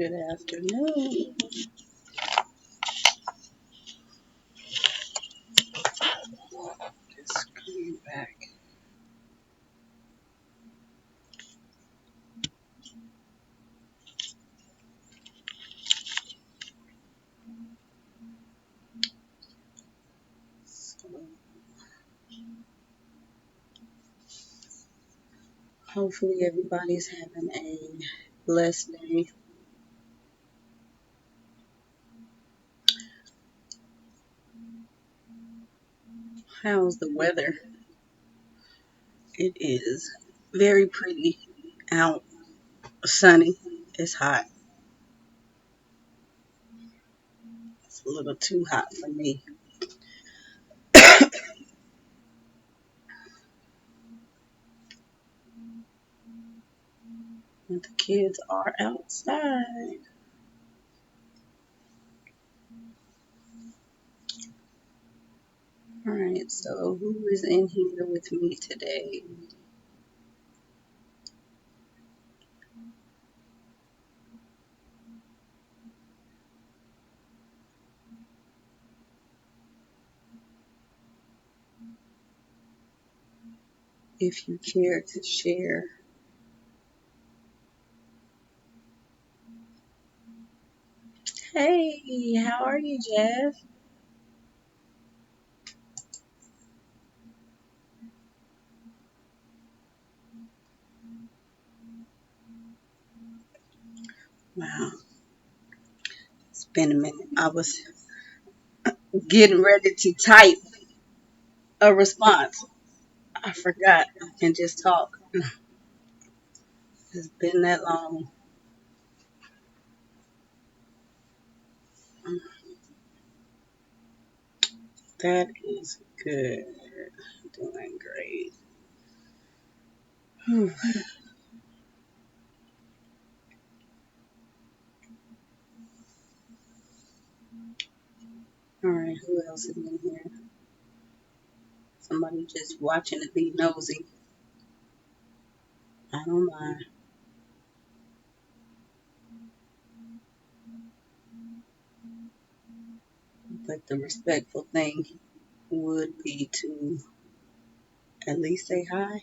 Good afternoon. Just coming back. So, hopefully everybody's having a blessed day. How's the weather? It is very pretty out, sunny. It's hot. It's a little too hot for me. But the kids are outside. All right, so who is in here with me today? If you care to share. Hey, how are you, Jeff? Wow, it's been a minute. I was getting ready to type a response. I forgot I can just talk. It's been that long. That is good. Doing great. Whew. All right, who else is in here? Somebody just watching to be nosy. I don't mind. But the respectful thing would be to at least say hi.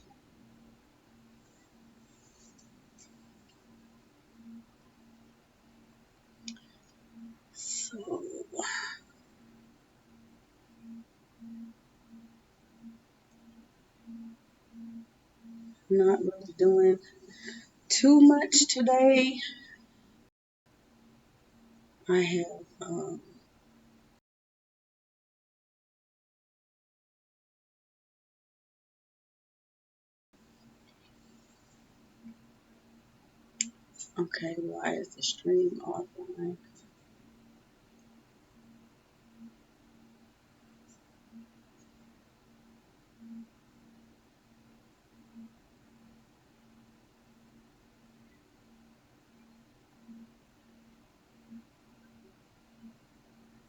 So, not really doing too much today. I have, okay, why is the stream offline?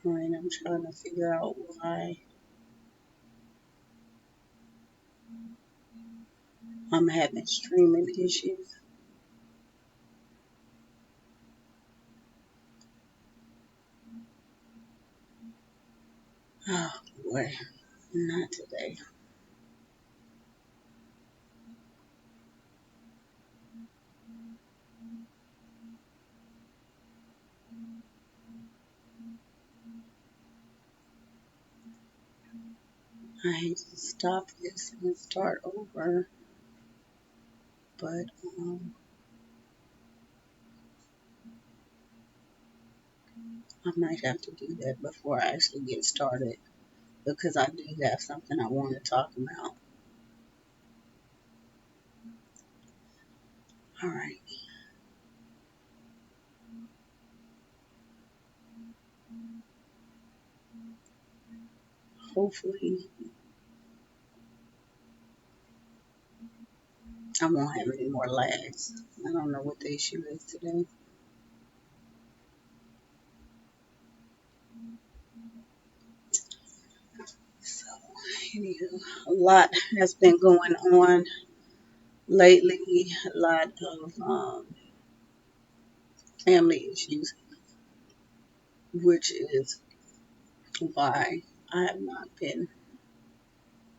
All right, I'm trying to figure out why I'm having streaming issues. Oh boy, not today. I hate to stop this and start over, but I might have to do that before I actually get started because I do have something I want to talk about. All right, hopefully I won't have any more lags. I don't know what the issue is today. So, anywho, a lot has been going on lately. A lot of family issues, which is why I have not been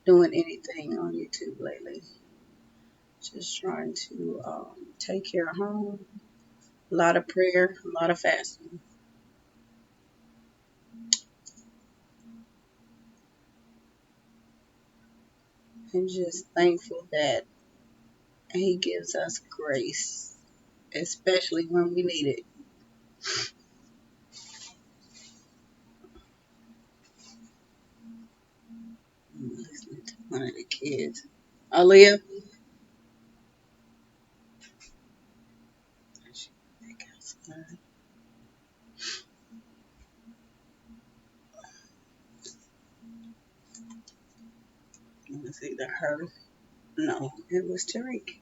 doing anything on YouTube lately. Just trying to take care of home. A lot of prayer, a lot of fasting. And just thankful that He gives us grace, especially when we need it. I'm listening to one of the kids. Aaliyah. She back outside. It was either her. No, it was Tariq.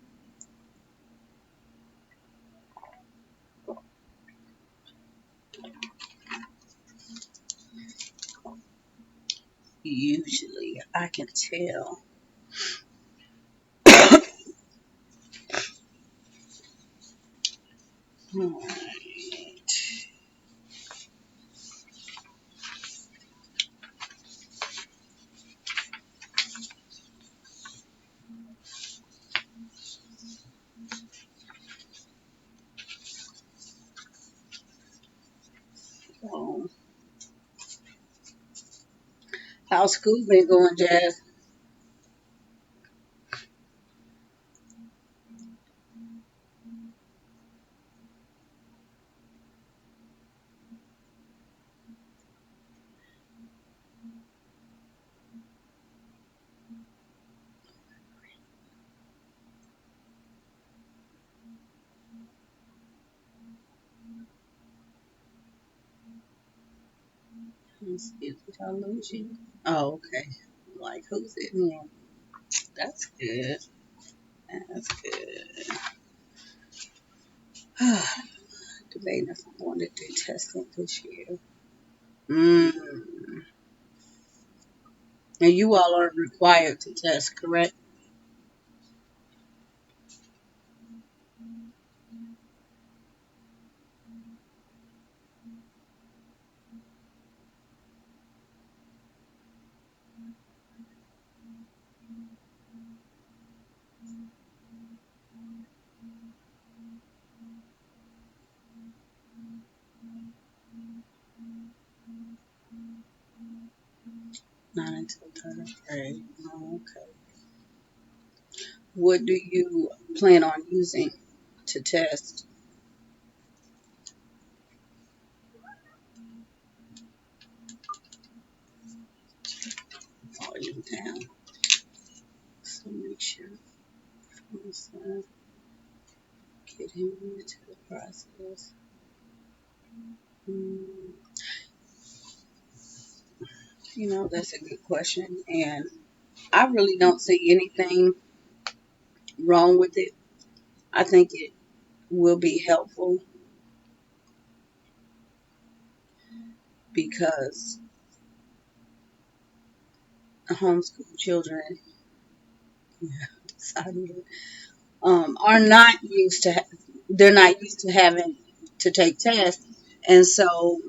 Usually, I can tell. Alright. So, how's school been going, Jazz? Let's see, did I lose you? Oh, okay. Like, who's in here? That's good. That's good. Debating if I want to do testing this year. Mm. And you all are required to test, correct? Not until third grade. Oh, okay. What do you plan on using to test? Volume down. So make sure get him into the process. Mm, that's a good question. And I really don't see anything wrong with it. I think it will be helpful because homeschool children are not used to, they're not used to having to take tests. And so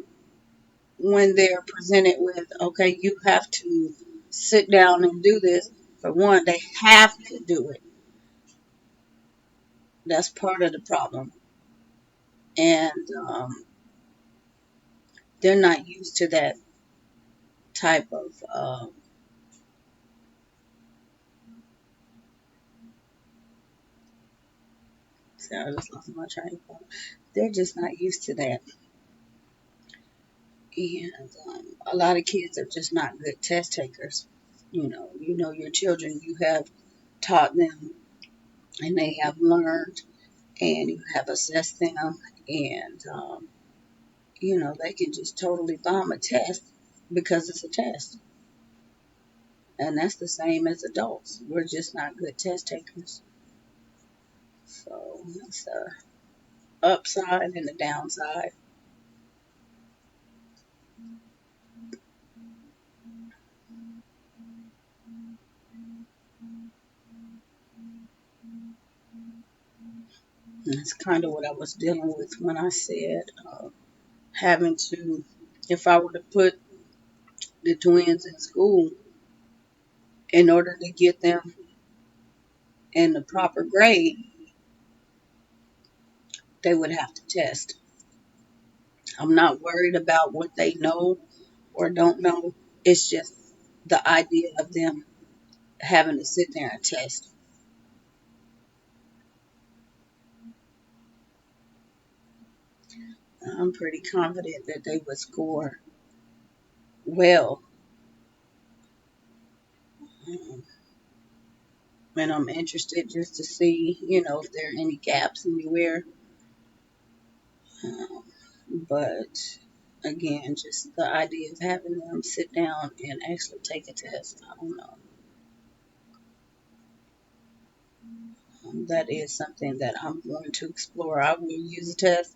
when they're presented with, okay, you have to sit down and do this, for one, they have to do it. That's part of the problem. And they're not used to that type of, sorry, I just lost my train of thought. They're just not used to that. And a lot of kids are just not good test takers. You know your children, you have taught them and they have learned and you have assessed them and they can just totally bomb a test because it's a test. And that's the same as adults. We're just not good test takers. So that's the upside and the downside. That's kind of what I was dealing with when I said having to, if I were to put the twins in school in order to get them in the proper grade, they would have to test. I'm not worried about what they know or don't know. It's just the idea of them having to sit there and test. I'm pretty confident that they would score well. Um, and I'm interested just to see, if there are any gaps anywhere. Um, but again, just the idea of having them sit down and actually take a test, I don't know. That is something that I'm going to explore. I will use a test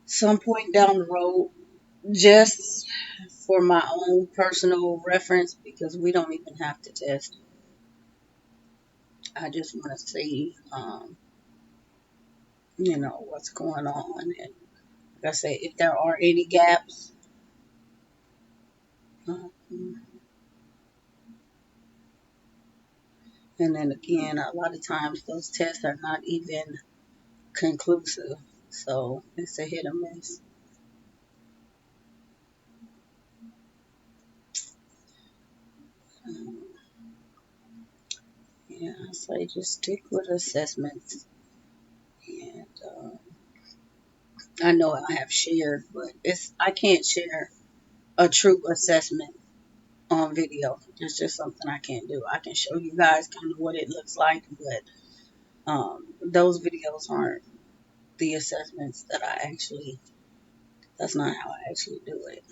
some point down the road just for my own personal reference because we don't even have to test. I just want to see, what's going on. And like I say, if there are any gaps, um, and then again, a lot of times those tests are not even conclusive. So it's a hit or miss. Um, yeah, I say just stick with assessments. And I know I have shared, but I can't share a true assessment on video. It's just something I can't do. I can show you guys kind of what it looks like, but those videos aren't the assessments that I actually. That's not how I actually do it.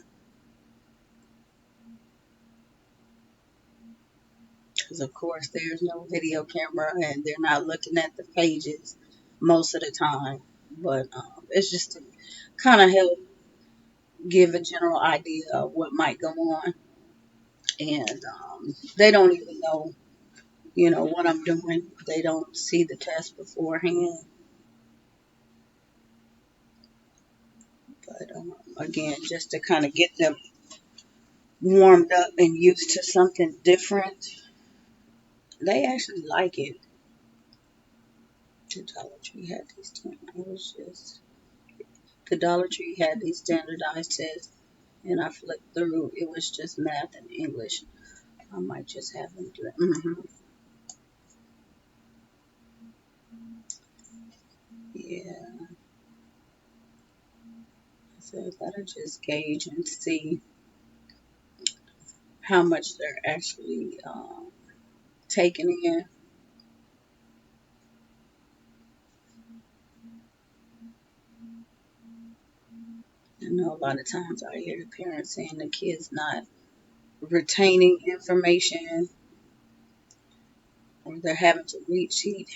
Because of course there's no video camera and they're not looking at the pages most of the time. But it's just to kind of help give a general idea of what might go on, and they don't even know what I'm doing. They don't see the test beforehand. But again, just to kind of get them warmed up and used to something different, they actually like it. The Dollar Tree had these. It was just the Dollar Tree had these standardized tests, and I flipped through. It was just math and English. I might just have them do it. Yeah, so I gotta just gauge and see how much they're actually taking in. I know a lot of times I hear the parents saying the kids not retaining information or they're having to recheat.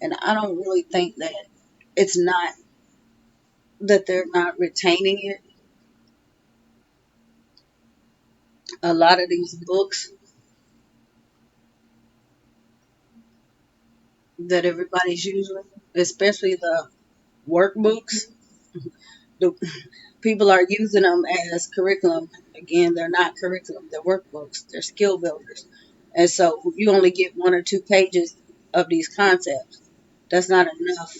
And I don't really think that it's not that they're not retaining it. A lot of these books that everybody's using, especially the workbooks, the people are using them as curriculum. Again, they're not curriculum, they're workbooks, they're skill builders. And so you only get 1 or 2 pages of these concepts. That's not enough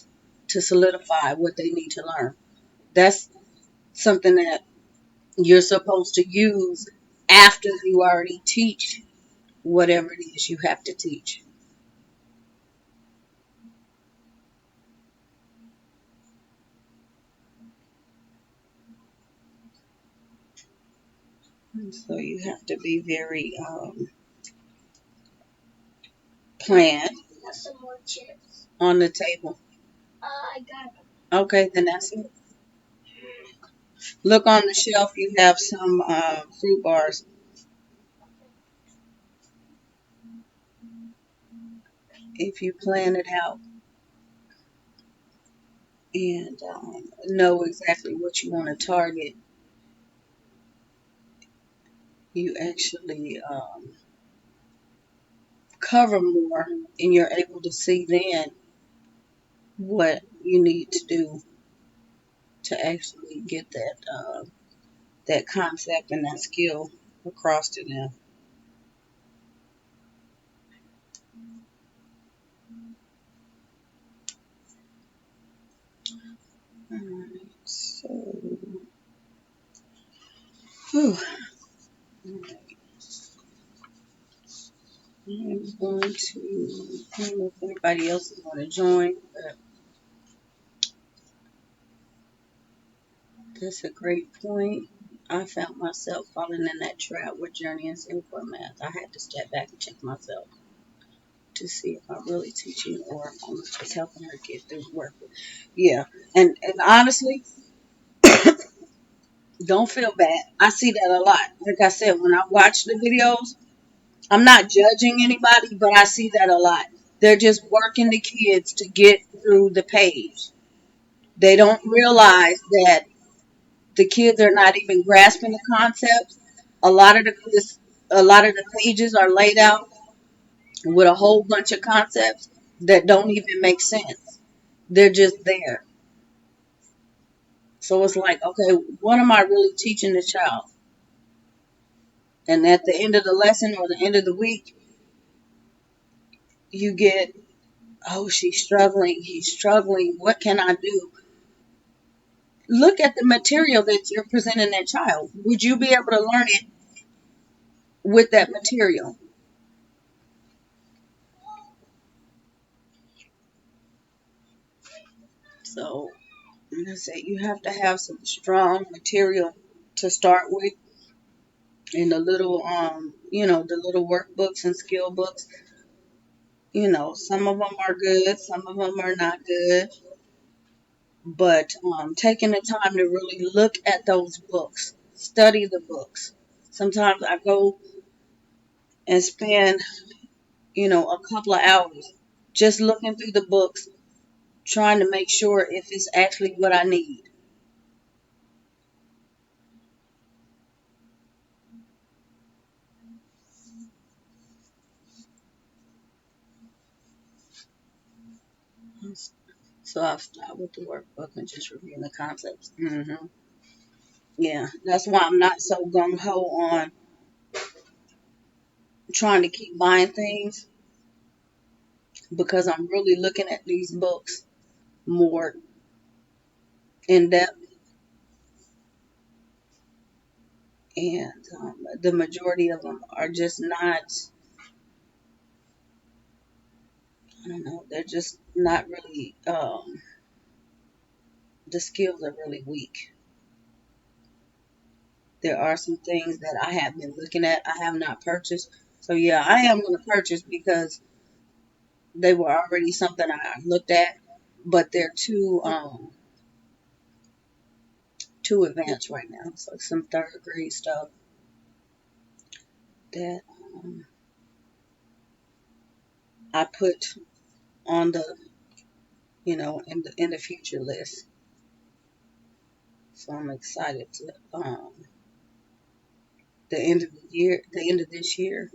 to solidify what they need to learn. That's something that you're supposed to use after you already teach whatever it is you have to teach. And so you have to be very planned on the table. Okay, then that's it. Look on the shelf. You have some fruit bars. If you plan it out and know exactly what you want to target, you actually cover more, and you're able to see then what you need to do to actually get that concept and that skill across to them. Alright, so whew, I'm going to, I don't know if anybody else is going to join, but that's a great point. I found myself falling in that trap with Journey and Singapore Math. I had to step back and check myself to see if I'm really teaching or if I'm just helping her get through work. Yeah, and honestly, don't feel bad. I see that a lot. Like I said, when I watch the videos, I'm not judging anybody, but I see that a lot. They're just working the kids to get through the page. They don't realize that the kids are not even grasping the concepts. A lot of a lot of the pages are laid out with a whole bunch of concepts that don't even make sense. They're just there. So it's like, okay, what am I really teaching the child? And at the end of the lesson or the end of the week, you get, oh, she's struggling, he's struggling. What can I do? Look at the material that you're presenting that child. Would you be able to learn it with that material? So, like I said, you have to have some strong material to start with, and the little, the little workbooks and skill books. Some of them are good, some of them are not good. But taking the time to really look at those books, study the books. Sometimes I go and spend, a couple of hours just looking through the books, trying to make sure if it's actually what I need. So I've started with the workbook and just reviewing the concepts. Yeah, that's why I'm not so gung ho on trying to keep buying things, because I'm really looking at these books more in depth, and the majority of them are just not. I don't know. They're just not really. The skills are really weak. There are some things that I have been looking at. I have not purchased. So yeah, I am going to purchase because they were already something I looked at, but they're too advanced right now. So some third grade stuff that I put on the in the future list. So I'm excited to the end of this year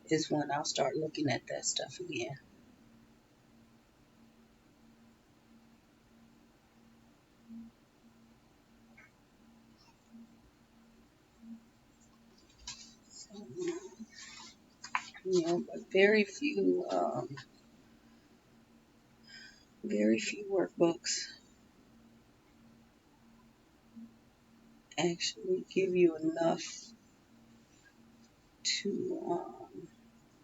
is when I'll start looking at that stuff again. So, but very few workbooks actually give you enough to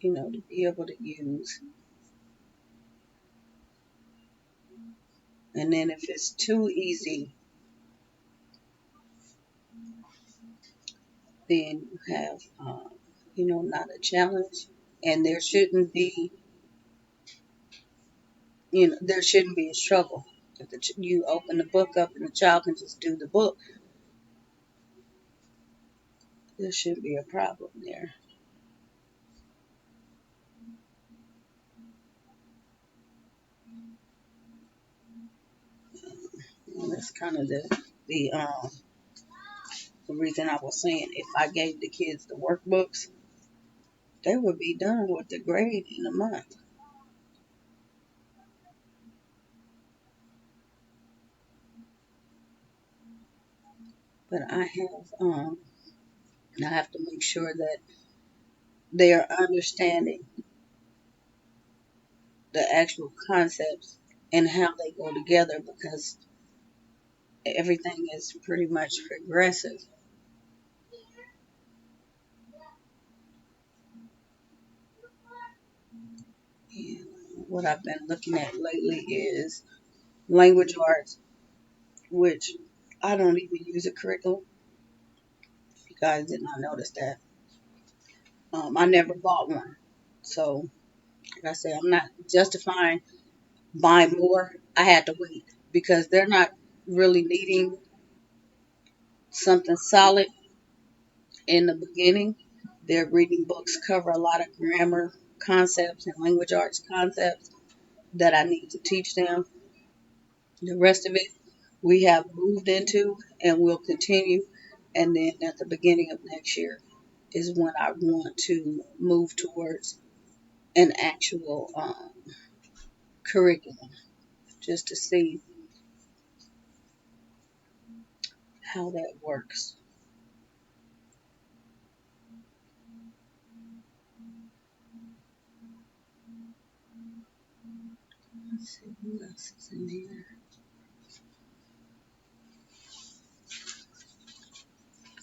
to be able to use. And then if it's too easy, then you have not a challenge, and there shouldn't be a struggle. If you open the book up and the child can just do the book, there shouldn't be a problem there. And that's kind of the reason I was saying, if I gave the kids the workbooks, they would be done with the grade in a month. But I have to make sure that they are understanding the actual concepts and how they go together because everything is pretty much progressive. And what I've been looking at lately is language arts, which I don't even use a curriculum. If you guys did not notice that, I never bought one. So, like I said, I'm not justifying buying more. I had to wait because they're not really needing something solid in the beginning. Their reading books cover a lot of grammar concepts and language arts concepts that I need to teach them. The rest of it we have moved into and will continue. And then at the beginning of next year is when I want to move towards an actual curriculum just to see how that works. Let's see what else is in here.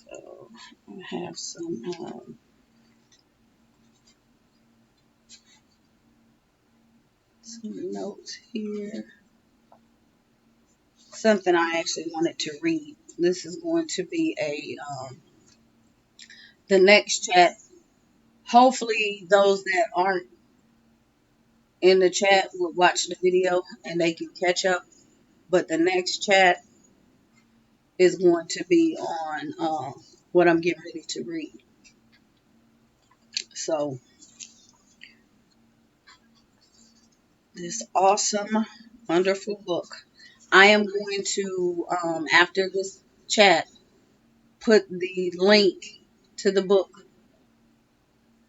So I have some notes here. Something I actually wanted to read. This is going to be the next chat. Hopefully, those that aren't in the chat will watch the video and they can catch up. But the next chat is going to be on what I'm getting ready to read. So, this awesome, wonderful book. I am going to, after this chat, put the link to the book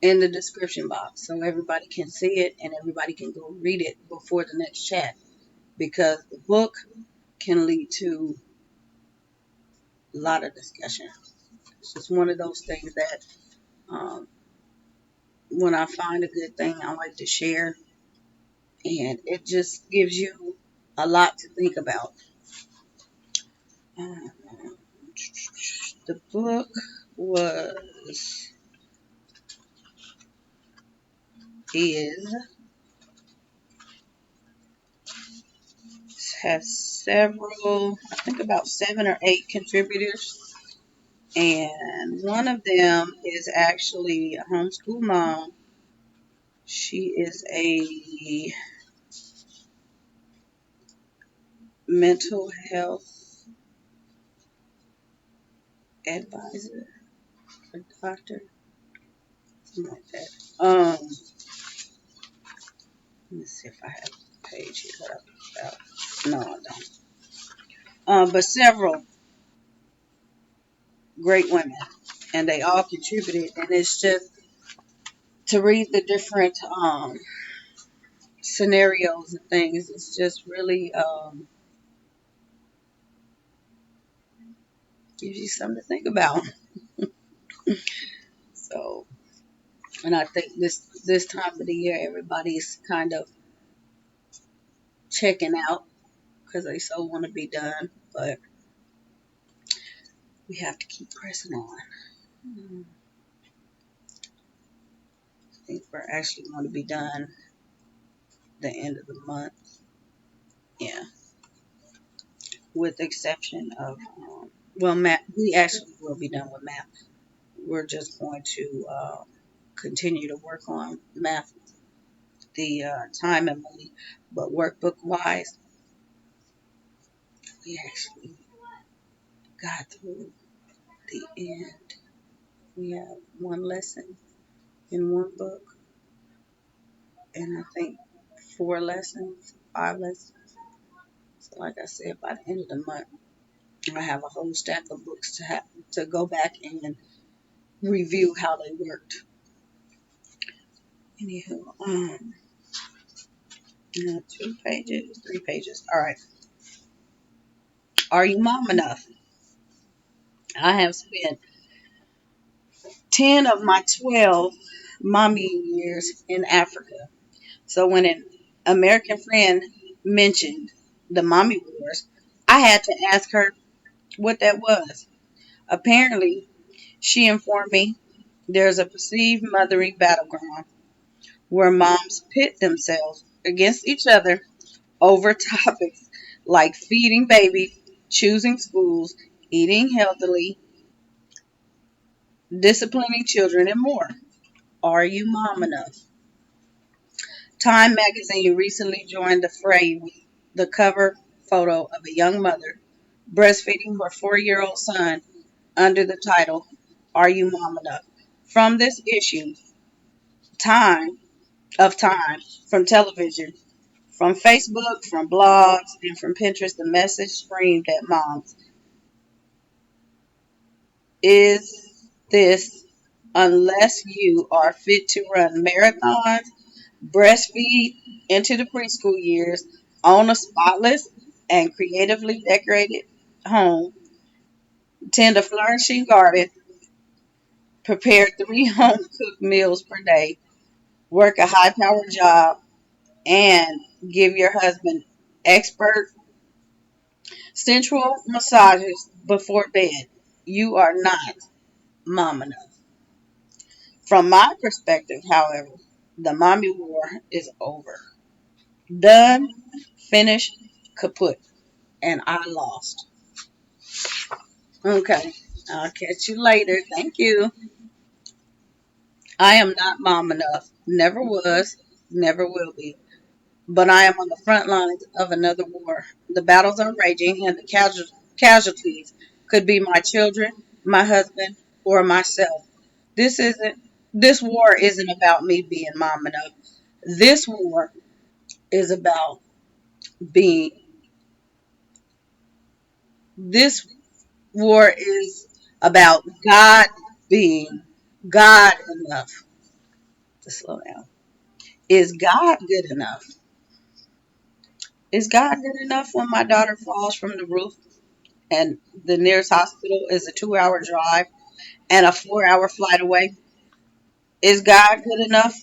in the description box so everybody can see it and everybody can go read it before the next chat because the book can lead to a lot of discussion. It's just one of those things that um, when I find a good thing, I like to share, and it just gives you a lot to think about. Um, the book was is has several, I think about 7 or 8 contributors, and one of them is actually a homeschool mom. She is a mental health advisor or doctor, something like that. Let me see if I have a page here that I put out. No, I don't. But several great women, and they all contributed, and it's just to read the different scenarios and things. It's just really gives you something to think about. So, and I think this time of the year, everybody's kind of checking out because they so want to be done, but we have to keep pressing on. I think we're actually going to be done the end of the month. Yeah, with the exception of well, math. We actually will be done with math. We're just going to continue to work on math, the time and money, but workbook wise, we actually got through the end. We have one lesson in one book, and I think 4 lessons, 5 lessons. So, like I said, by the end of the month, I have a whole stack of books to go back and review how they worked. Anywho, 2 pages, 3 pages. All right. Are you mom enough? I have spent 10 of my 12 mommy years in Africa. So when an American friend mentioned the mommy wars, I had to ask her what that was. Apparently, she informed me there's a perceived mothering battleground where moms pit themselves against each other over topics like feeding babies, choosing schools, eating healthily, disciplining children, and more. Are you mom enough? Time magazine recently joined the fray with the cover photo of a young mother breastfeeding her 4-year-old son under the title, Are You Mom Enough? From this issue, time time from television, from Facebook, from blogs, and from Pinterest, the message screamed at moms. Is this unless you are fit to run marathons, breastfeed into the preschool years, own a spotless and creatively decorated home, tend a flourishing garden, prepare 3 home-cooked meals per day, work a high-powered job, and give your husband expert sensual massages before bed. You are not mom enough. From my perspective, however, the mommy war is over. Done, finished, kaput. And I lost. Okay. I'll catch you later. Thank you. I am not mom enough. Never was, never will be. But I am on the front lines of another war. The battles are raging, and the casualties could be my children, my husband, or myself. This isn't. This war isn't about me being mom enough. This war is about being. This war is about God being God enough to slow down. Is God good enough? Is God good enough when my daughter falls from the roof and the nearest hospital is a 2 hour drive and a 4 hour flight away? Is God good enough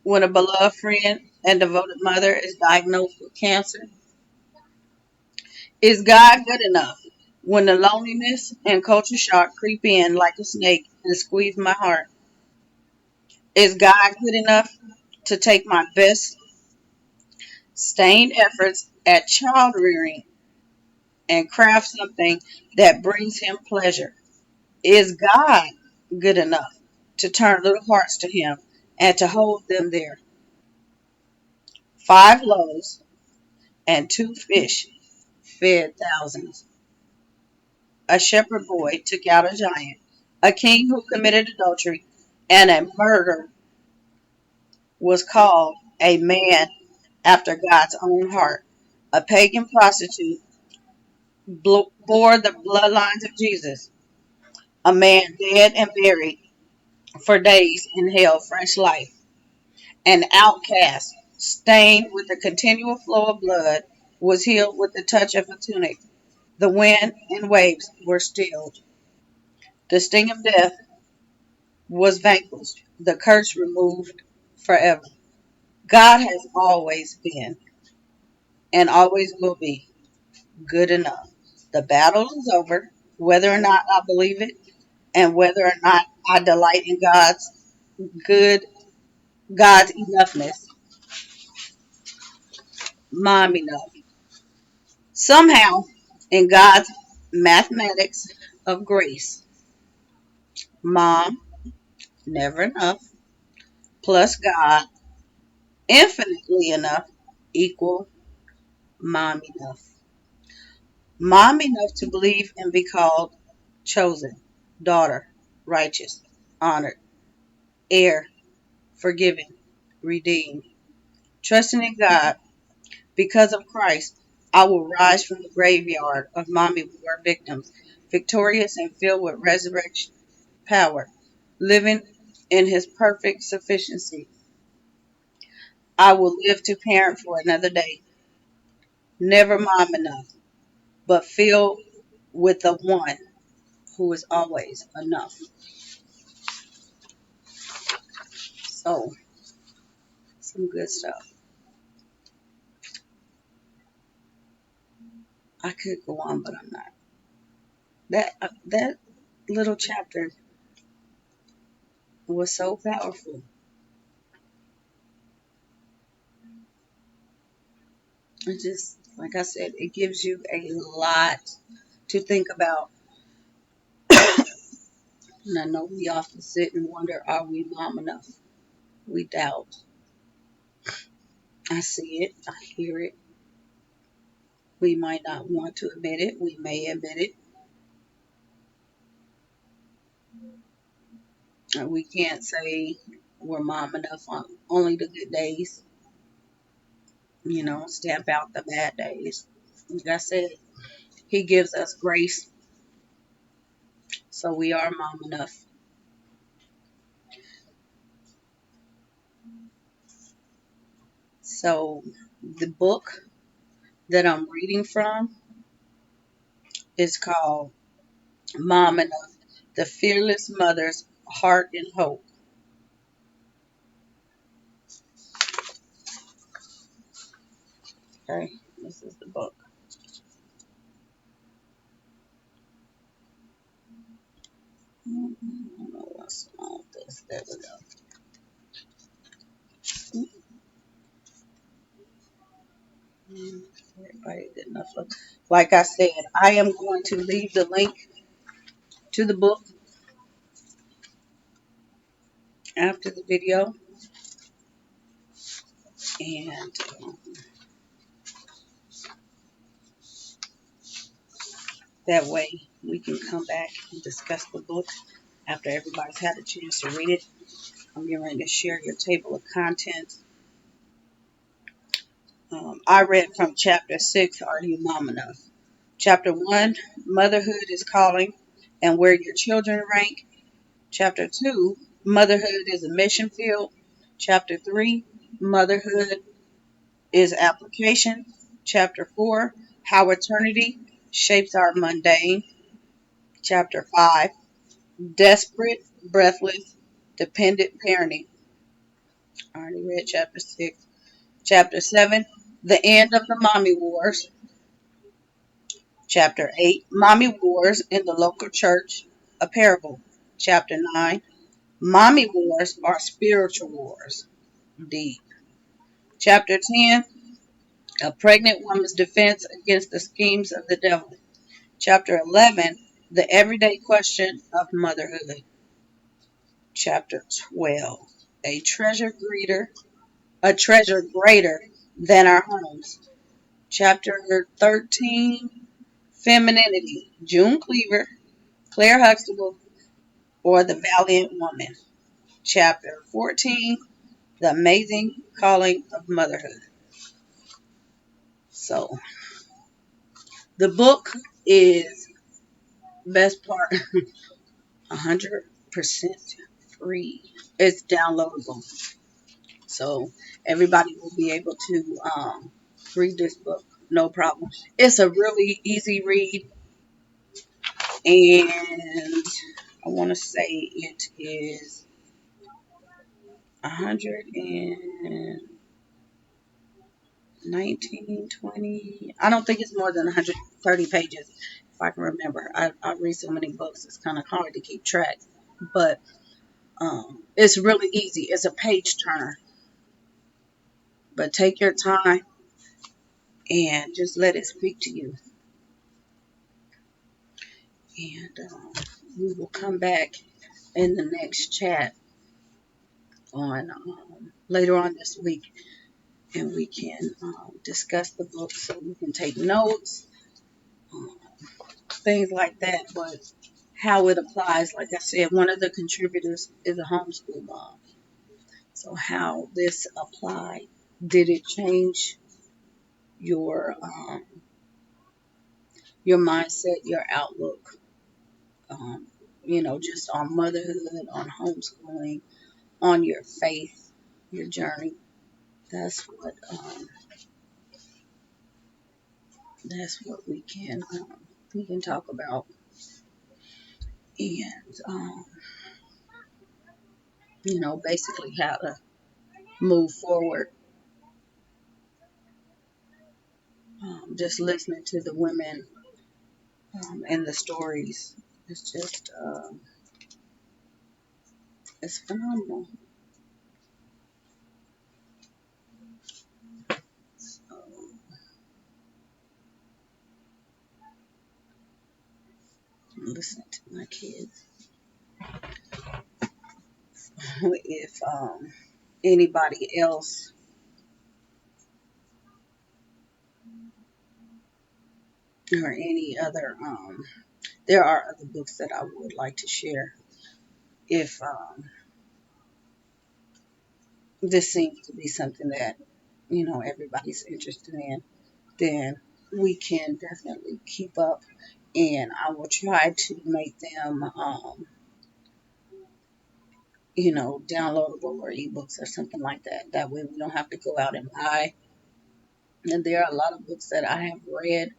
when a beloved friend and devoted mother is diagnosed with cancer? Is God good enough when the loneliness and culture shock creep in like a snake and squeeze my heart? Is God good enough to take my best stained efforts at child rearing and craft something that brings him pleasure? Is God good enough to turn little hearts to him and to hold them there? 5 loaves and 2 fish fed thousands. A shepherd boy took out a giant. A king who committed adultery and a murder was called a man after God's own heart. A pagan prostitute bore the bloodlines of Jesus. A man dead and buried for days in hell, fresh life. An outcast, stained with a continual flow of blood, was healed with the touch of a tunic. The wind and waves were stilled. The sting of death was vanquished, the curse removed forever. God has always been and always will be good enough. The battle is over, whether or not I believe it and whether or not I delight in good, God's enoughness, mom enough. Somehow, in God's mathematics of grace, mom, never enough, plus God, infinitely enough, equal mom enough. Mom enough to believe and be called chosen, daughter, righteous, honored, heir, forgiven, redeemed. Trusting in God, because of Christ, I will rise from the graveyard of mommy war victims, victorious and filled with resurrection power, living in his perfect sufficiency. I will live to parent for another day, never mom enough, but filled with the one who is always enough. So, some good stuff. I could go on, but I'm not. That little chapter was so powerful. It just, like I said, it gives you a lot to think about. And I know we often sit and wonder, are we mom enough? We doubt. I see it. I hear it. We might not want to admit it. We may admit it. We can't say we're mom enough on only the good days. Stamp out the bad days. Like I said, he gives us grace, so we are mom enough. So the book that I'm reading from is called Mom Enough, The Fearless Mother's Heart and Hope. Okay, this is the book. I don't know what's wrong with this. There we go. Everybody did enough look. Like I said, I am going to leave the link to the book after the video, and that way we can come back and discuss the book after everybody's had a chance to read it. I'm getting ready to share your table of contents. I read from chapter 6, Are You Mom Enough? Chapter 1, Motherhood is Calling and Where Your Children Rank. Chapter 2, Motherhood is a Mission Field. Chapter 3, Motherhood is Application. Chapter 4, How Eternity Shapes Our Mundane. Chapter 5, Desperate, Breathless, Dependent Parenting. I already read chapter 6. Chapter 7, The End of the Mommy Wars. Chapter 8, Mommy Wars in the Local Church, a Parable. Chapter 9, Mommy Wars are Spiritual Wars. Deep. Chapter 10, A Pregnant Woman's Defense Against the Schemes of the Devil. Chapter 11, The Everyday Question of Motherhood. Chapter 12, A Treasure Greater Than Our Homes. Chapter 13, Femininity, June Cleaver, Claire Huxtable, or The Valiant Woman. Chapter 14, The Amazing Calling of Motherhood. So, the book is, best part, 100% free. It's downloadable. So, everybody will be able to read this book, no problem. It's a really easy read, and I want to say it is 119, 20. I don't think it's more than 130 pages, if I can remember. I read so many books, it's kind of hard to keep track. But it's really easy. It's a page turner. But take your time and just let it speak to you. And we will come back in the next chat on later on this week, and we can discuss the book so you can take notes, um, things like that. But how it applies, like I said, one of the contributors is a homeschool mom. So how this applied? Did it change your mindset, your outlook? Um, just on motherhood, on homeschooling, on your faith, your journey. That's what we can talk about. and basically how to move forward. Just listening to the women and the stories, it's just it's phenomenal. So, listening to my kids. If anybody else or any other, there are other books that I would like to share. If this seems to be something that everybody's interested in, then we can definitely keep up, and I will try to make them downloadable or ebooks or something like that. That way we don't have to go out and buy. And there are a lot of books that I have read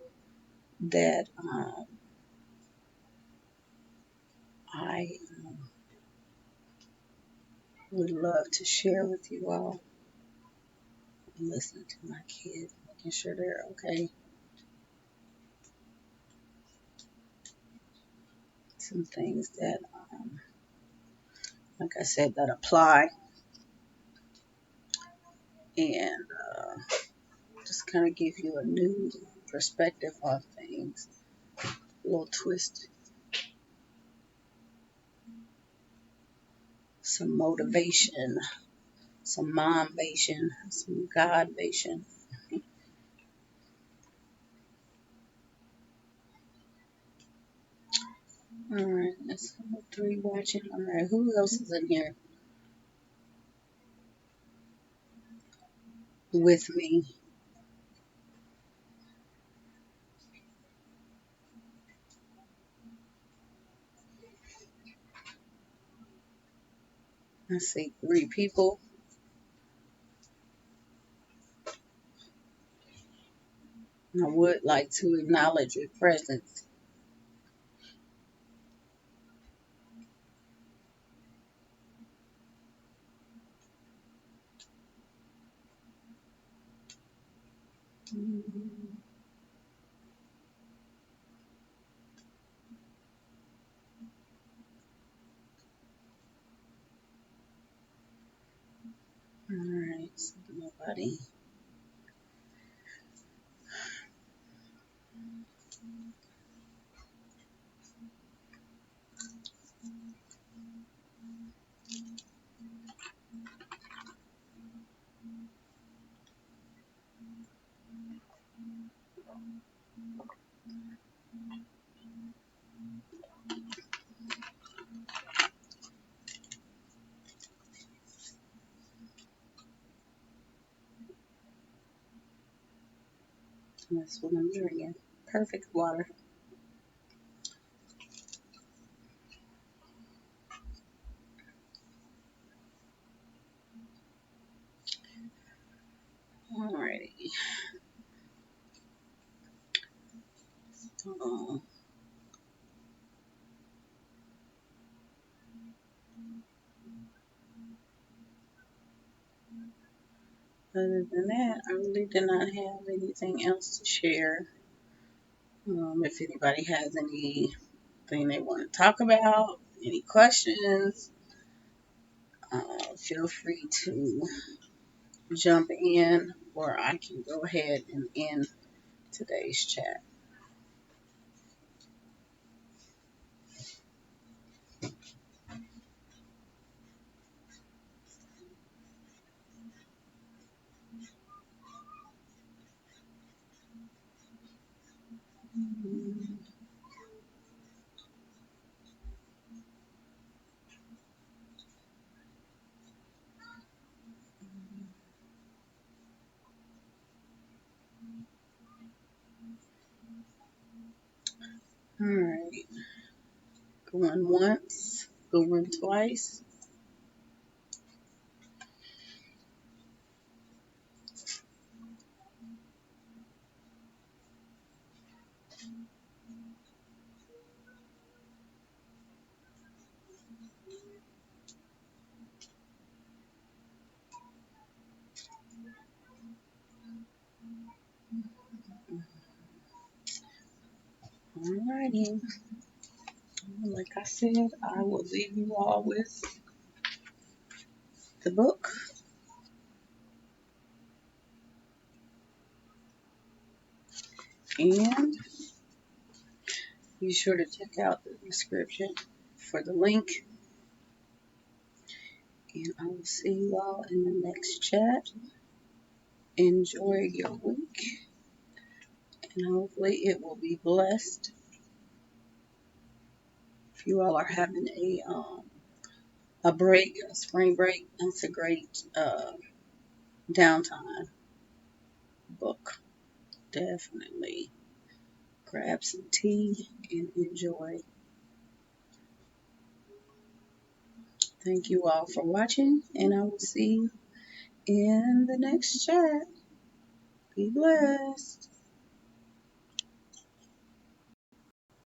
that I would love to share with you all. I'm listening to my kids, making sure they're okay. Some things that, like I said, that apply, and just kind of give you a new perspective on things, a little twist, some motivation, some mombation, some godbation. All right, that's three watching. All right, who else is in here with me? I see three people. I would like to acknowledge your presence. All right, so nobody. That's what I'm drinking. Perfect water. Alrighty. Um, Other than that, I really do not have anything else to share. If anybody has anything they want to talk about, any questions, feel free to jump in, or I can go ahead and end today's chat. Alright, going once, going twice. Alrighty. Like I said, I will leave you all with the book. And be sure to check out the description for the link. And I will see you all in the next chat. Enjoy your week. And hopefully it will be blessed. If you all are having a break, a spring break, that's a great downtime book. Definitely grab some tea and enjoy. Thank you all for watching, and I will see you in the next chat. Be blessed.